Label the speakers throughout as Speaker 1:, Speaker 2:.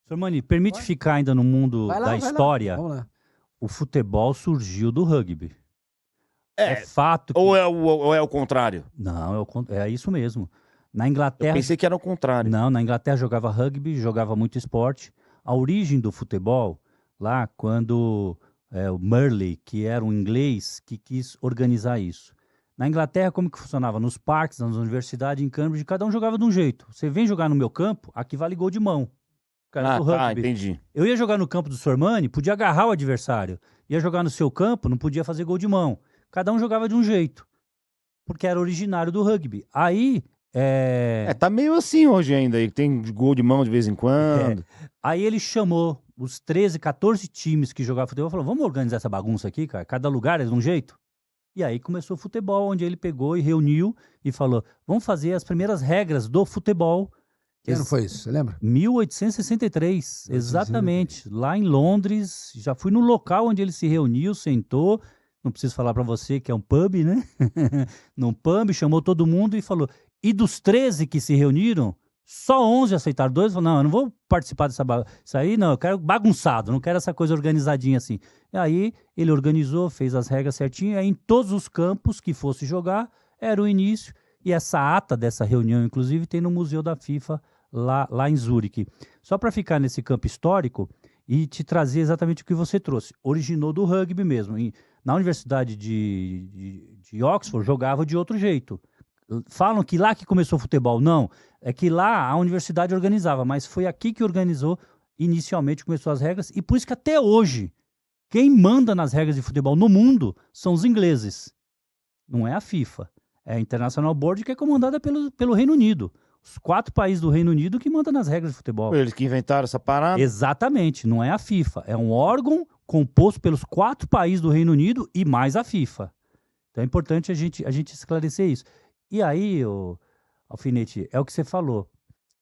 Speaker 1: Sormani, permite ficar ainda no mundo da história?
Speaker 2: Vamos lá.
Speaker 1: O futebol surgiu do rugby.
Speaker 3: É
Speaker 1: fato que...
Speaker 3: ou é o contrário?
Speaker 1: Não, é isso mesmo. Na
Speaker 3: Eu
Speaker 1: Inglaterra...
Speaker 3: pensei que era o contrário.
Speaker 1: Não, na Inglaterra jogava rugby, jogava muito esporte. A origem do futebol, lá quando o Murley, que era um inglês, que quis organizar isso. Na Inglaterra, como que funcionava? Nos parques, nas universidades, em Cambridge, cada um jogava de um jeito. Você vem jogar no meu campo, aqui vale gol de mão. Cara, do rugby.
Speaker 3: Entendi.
Speaker 1: Eu ia jogar no campo do Sormani, podia agarrar o adversário. Ia jogar no seu campo, não podia fazer gol de mão. Cada um jogava de um jeito, porque era originário do rugby. Aí...
Speaker 3: tá meio assim hoje ainda, aí tem gol de mão de vez em quando.
Speaker 1: Aí ele chamou os 13, 14 times que jogavam futebol e falou, vamos organizar essa bagunça aqui, cara? Cada lugar é de um jeito? E aí começou o futebol, onde ele pegou e reuniu e falou, vamos fazer as primeiras regras do futebol.
Speaker 2: Que ano foi isso, você lembra?
Speaker 1: 1863, exatamente. Lá em Londres, já fui no local onde ele se reuniu, sentou, não preciso falar para você que é um pub, né? Num pub, chamou todo mundo e falou, e dos 13 que se reuniram, só 11 aceitaram. 2 falaram, não, eu não vou participar isso aí, não, eu quero bagunçado, não quero essa coisa organizadinha assim. E aí ele organizou, fez as regras certinho, aí em todos os campos que fosse jogar, era o início, e essa ata dessa reunião, inclusive, tem no Museu da FIFA, lá em Zurique. Só para ficar nesse campo histórico e te trazer exatamente o que você trouxe. Originou do rugby mesmo. Na Universidade de Oxford, jogava de outro jeito. Falam que lá que começou o futebol. Não, é que lá a universidade organizava, mas foi aqui que organizou, inicialmente começou as regras, e por isso que até hoje, quem manda nas regras de futebol no mundo são os ingleses. Não é a FIFA. É a International Board, que é comandada pelo Reino Unido. Os 4 países do Reino Unido que mandam nas regras de futebol.
Speaker 3: Eles que inventaram essa parada.
Speaker 1: Exatamente, não é a FIFA. É um órgão composto pelos 4 países do Reino Unido e mais a FIFA. Então é importante a gente esclarecer isso. E aí, Alfinete, é o que você falou.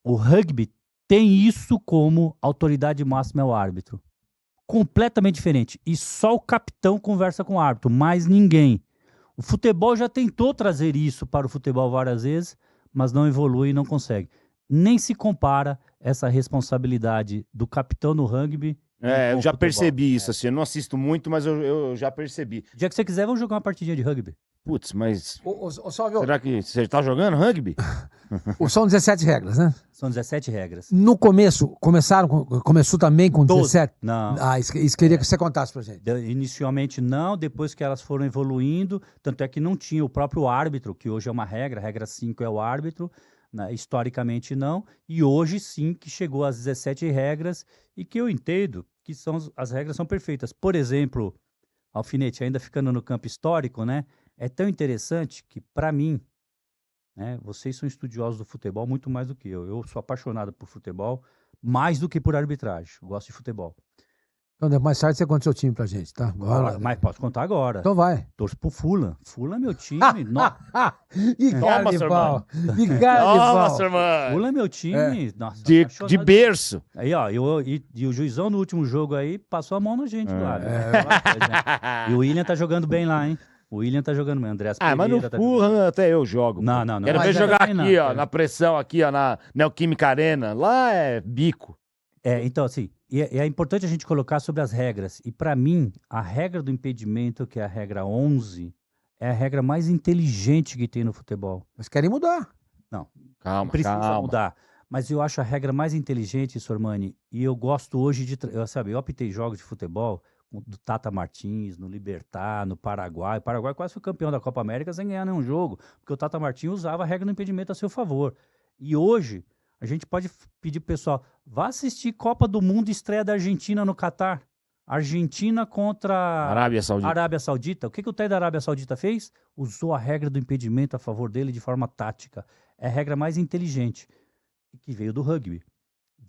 Speaker 1: O rugby tem isso como autoridade máxima, é o árbitro. Completamente diferente. E só o capitão conversa com o árbitro, mais ninguém. O futebol já tentou trazer isso para o futebol várias vezes, mas não evolui e não consegue. Nem se compara essa responsabilidade do capitão no rugby.
Speaker 3: Eu já percebi isso, assim. Eu não assisto muito, mas eu já percebi.
Speaker 1: O dia que você quiser, vamos jogar uma partidinha de rugby.
Speaker 3: Putz, mas...
Speaker 2: Salve,
Speaker 3: será que você tá jogando rugby?
Speaker 2: São 17 regras, né?
Speaker 1: São 17 regras.
Speaker 2: No começo, começou também com 17?
Speaker 1: Não.
Speaker 2: Isso queria que você contasse pra gente.
Speaker 1: Inicialmente não, depois que elas foram evoluindo, tanto é que não tinha o próprio árbitro, que hoje é uma regra 5 é o árbitro, né? Historicamente não, e hoje sim que chegou às 17 regras, e que eu entendo que as regras são perfeitas. Por exemplo, Alfinete, ainda ficando no campo histórico, né? É tão interessante que, para mim, né, vocês são estudiosos do futebol muito mais do que eu. Eu sou apaixonado por futebol, mais do que por arbitragem. Eu gosto de futebol.
Speaker 2: Então, mais tarde você conta o seu time pra gente, tá?
Speaker 1: Agora, mas posso contar agora.
Speaker 2: Então vai.
Speaker 1: Torço pro Fulham. Fulham é meu time.
Speaker 2: Que cara de pau. Que cara de pau.
Speaker 1: Fulham é meu time. Nossa,
Speaker 3: de berço.
Speaker 1: Aí, ó, e o juizão no último jogo aí passou a mão na gente lá. E o William tá jogando bem lá, hein? O William tá jogando bem, Andrés Pereira.
Speaker 3: Mas no Fulham até eu jogo.
Speaker 1: Não.
Speaker 3: Quero ver jogar aqui, ó, na pressão aqui, ó, na Neoquímica Arena. Lá é bico.
Speaker 1: Então, assim, é importante a gente colocar sobre as regras. E para mim, a regra do impedimento, que é a regra 11, é a regra mais inteligente que tem no futebol.
Speaker 2: Mas querem mudar.
Speaker 1: Não,
Speaker 3: calma.
Speaker 1: Precisa mudar. Mas eu acho a regra mais inteligente, Sormani, e eu gosto hoje de... eu optei jogos de futebol do Tata Martins, no Libertad, no Paraguai. O Paraguai quase foi campeão da Copa América sem ganhar nenhum jogo, porque o Tata Martins usava a regra do impedimento a seu favor. E hoje, a gente pode pedir pro pessoal, vá assistir Copa do Mundo, estreia da Argentina no Catar. Argentina contra
Speaker 3: Arábia
Speaker 1: Saudita. O que o técnico da Arábia Saudita fez? Usou a regra do impedimento a favor dele de forma tática. É a regra mais inteligente, que veio do rugby.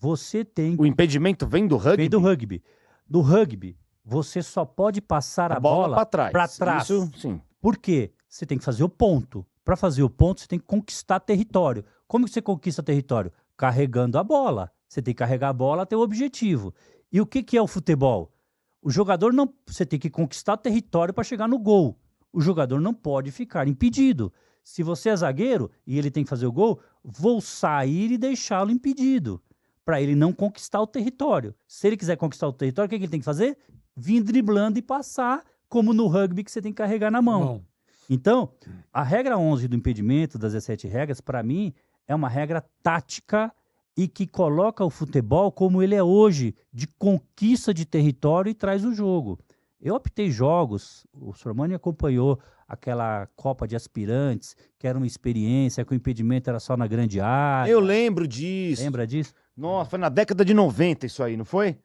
Speaker 1: Você tem...
Speaker 3: O impedimento vem do rugby?
Speaker 1: Vem do rugby. Do rugby, você só pode passar a bola
Speaker 3: para trás.
Speaker 1: Isso,
Speaker 3: sim.
Speaker 1: Por quê? Você tem que fazer o ponto. Para fazer o ponto, você tem que conquistar território. Como que você conquista território? Carregando a bola. Você tem que carregar a bola até o objetivo. E o que é o futebol? O jogador não... Você tem que conquistar território para chegar no gol. O jogador não pode ficar impedido. Se você é zagueiro e ele tem que fazer o gol, vou sair e deixá-lo impedido. para ele não conquistar o território. Se ele quiser conquistar o território, o que ele tem que fazer? Vir driblando e passar, como no rugby que você tem que carregar na mão. Então, a regra 11 do impedimento, das 17 regras, para mim, é uma regra tática e que coloca o futebol como ele é hoje, de conquista de território e traz o jogo. Eu optei jogos, o Sormani acompanhou aquela Copa de Aspirantes, que era uma experiência, que o impedimento era só na grande área.
Speaker 3: Eu lembro disso.
Speaker 1: Lembra disso?
Speaker 3: Nossa, foi na década de 90 isso aí, não foi?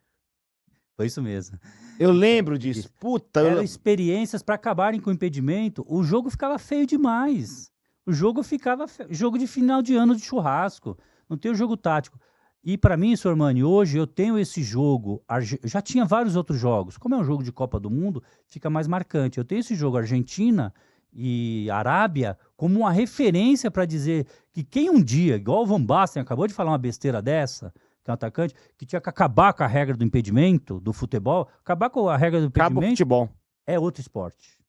Speaker 1: Foi isso mesmo.
Speaker 3: Eu lembro disso. Puta,
Speaker 1: Eram experiências para acabarem com o impedimento. O jogo ficava feio demais. O jogo ficava jogo de final de ano de churrasco. Não tem o jogo tático. E para mim, Sormani, hoje eu tenho esse jogo. Já tinha vários outros jogos. Como é um jogo de Copa do Mundo, fica mais marcante. Eu tenho esse jogo Argentina e Arábia como uma referência para dizer que quem um dia, igual o Van Basten acabou de falar uma besteira dessa, que é um atacante, que tinha que acabar com a regra do impedimento do futebol, acabar com a regra do impedimento
Speaker 3: acaba o futebol.
Speaker 1: É outro esporte.